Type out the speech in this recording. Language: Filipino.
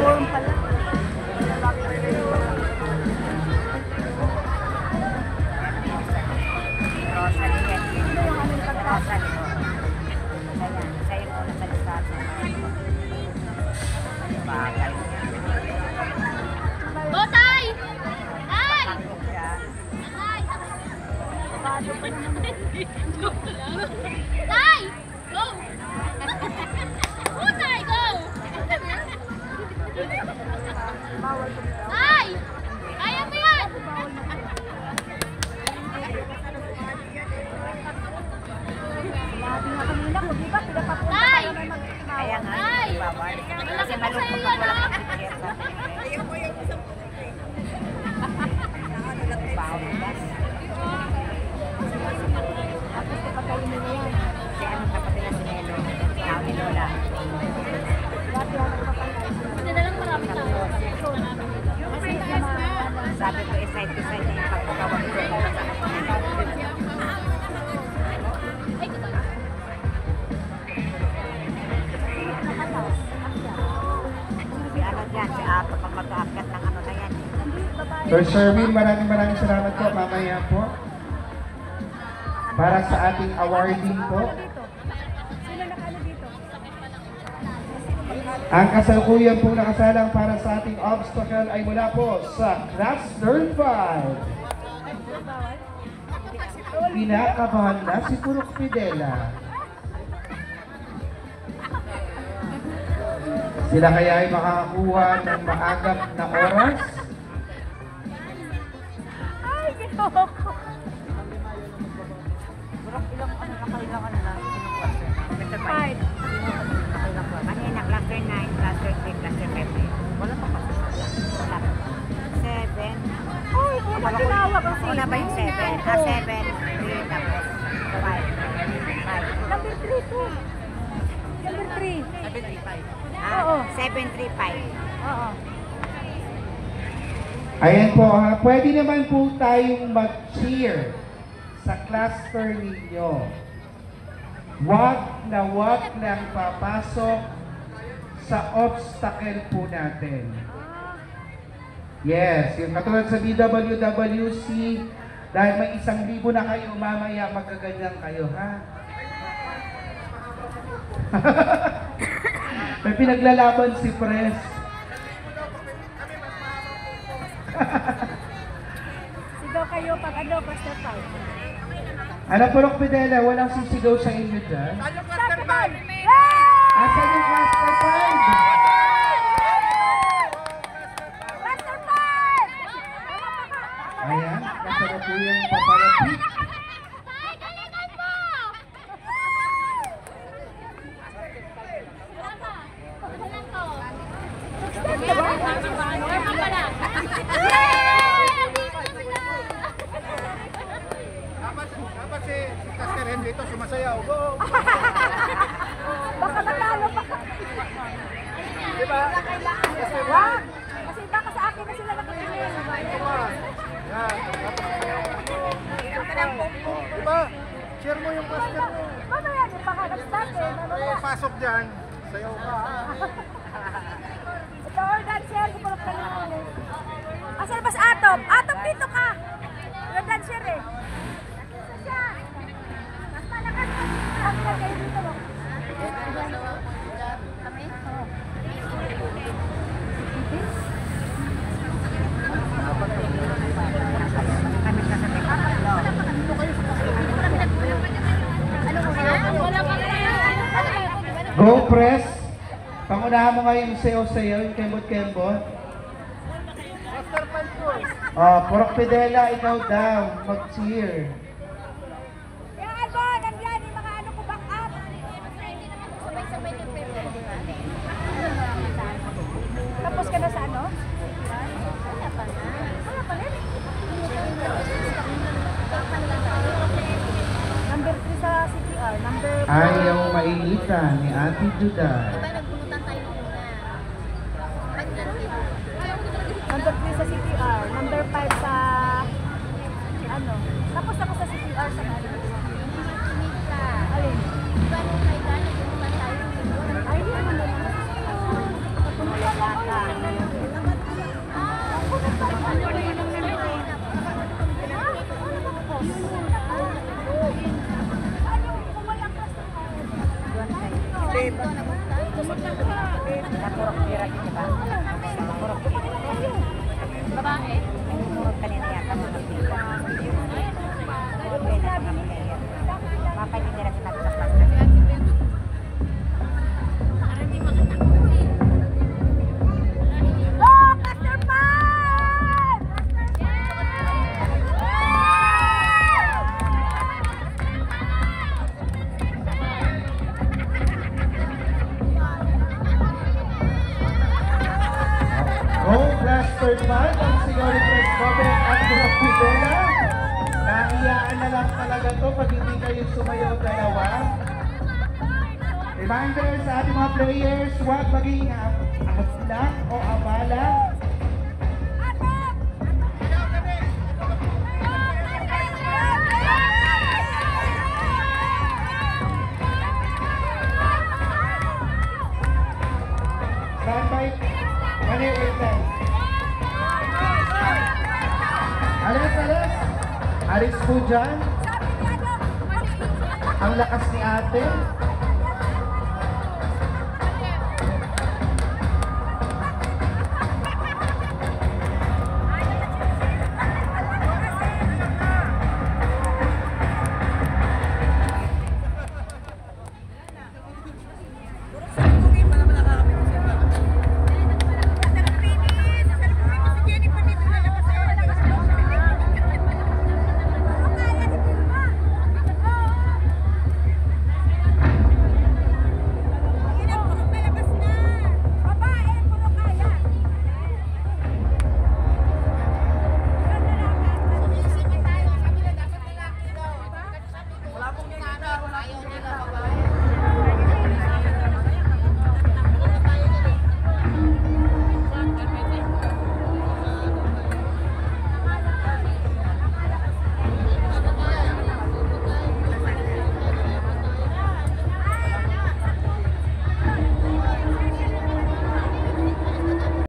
Dorm pala. Go, Tay! Tay! Tay! Go! Go, Tay! Go! Tay! Kaya mo yan! Tay! Kaya nga, Tay! bawal. Kasi Malaki pa malungkot sa'yo pag yan, wala ha? kang tiketa. Bawal ba? Si ano kapatid na si Nelo, tao ni Lola. Hindi na lang marami tayo. Sabi ko, side to side na yung pagkakawag ko. Ay, ito. Si ano dyan, si Ato, pag mag-aakyat ng ano na yan. Sir Sherwin, maraming salamat po. Mamaya po. Para sa ating awarding po. Ang kasalukuyan po nakasalang para sa ating obstacle ay mula po sa Cluster 5. Pinakabahan na si Purok Fidela. Sila kaya ay makakakuha ng maagap na oras? Ay, ginoo ko. Ilang ano, nakailang ano lang. Cluster 5. Five. Kanina, cluster 9, cluster 3, cluster 5. Wala pa pa. Wala pa. 7. Ay, una tinawag ang Una ba yung 7? 7, 3, tapos 5. Number 3 po. Number 3. 735. Oo. 735. Oo. Ayan po ha, pwede naman po tayong mag-cheer sa cluster ninyo. Wag lang papasok sa obstacle po natin. Yes, yung katulad sa BWWC, dahil may 1,000 na kayo, mamaya magaganyan kayo, ha? May pinaglalaban si Pres. Sigaw kayo pag ano, cluster 5. Ano Purok Fidela, walang sisigaw sa inyo dyan? Cluster 5! Asan yung cluster 5? Cluster 5! Ayan, kasalukuyang papalapit. Tay, galingan mo! Wala to. Wala pala. Dapat si Caster Henry ito sumasayaw. Go! Baka matalo pa ka. Diba? Wag! Kasi baka sa akin na sila nakatingin. Yan. Diba? Share mo yung Caster mo. Mamaya, di pa ka nag-start eh. Mamaya. Pasok dyan. Sayaw ka. Ito, Organ, share. Kupulok ka na ulit. Asan ba si Atom? Atom, dito ka! Organ, share eh. Nasa siya. Mas malakas pa. Kami lang kayo dito mo. Kami? Oo. Go Press! Pangunahan mo nga yung sayo-sayo, yung kembot-kembot. Caster 5 po. Purok Fidela, ikaw daw, mag-cheer. Kaya Albo, nandiyan yung mga ano ko back up. Sabay-sabay din pwede. Tapos ka na sa ano? Wala pa na. Wala pa rin. Number 3 sa CTR. Number 4. Ayaw mainitan ni Ate Juda. Diba nagbulutan tayo nung una? Ba't ganun? Number 3 sa CTR. Number 5 sa ano. Tapos ako sa CTR sa ano. Tumig ka. Alin? Diba nung kailan nagbulutan tayo nung una? Ay, hindi naman na. Pagpunta lang ako. purok pira yun, di ba? Purok pira. Babae. Purok kanina yata mga pira. Purok pira na mga player. Mapahintay nila sa natin sa pasta. Para hindi makatakbo eh. Oh, Cluster 5! Go, Blaster 5, ang sigaw ni Press Comet at Burak Pibela. Nahiyaan na lang talaga to pag hindi kayo sumayaw dalawa. Reminder sa ating mga players, huwag maging ablang o abala. Standby. Wait lang. Alis, alis. Alis po dyan. Sabi niya, ano? Ang lakas ni ate.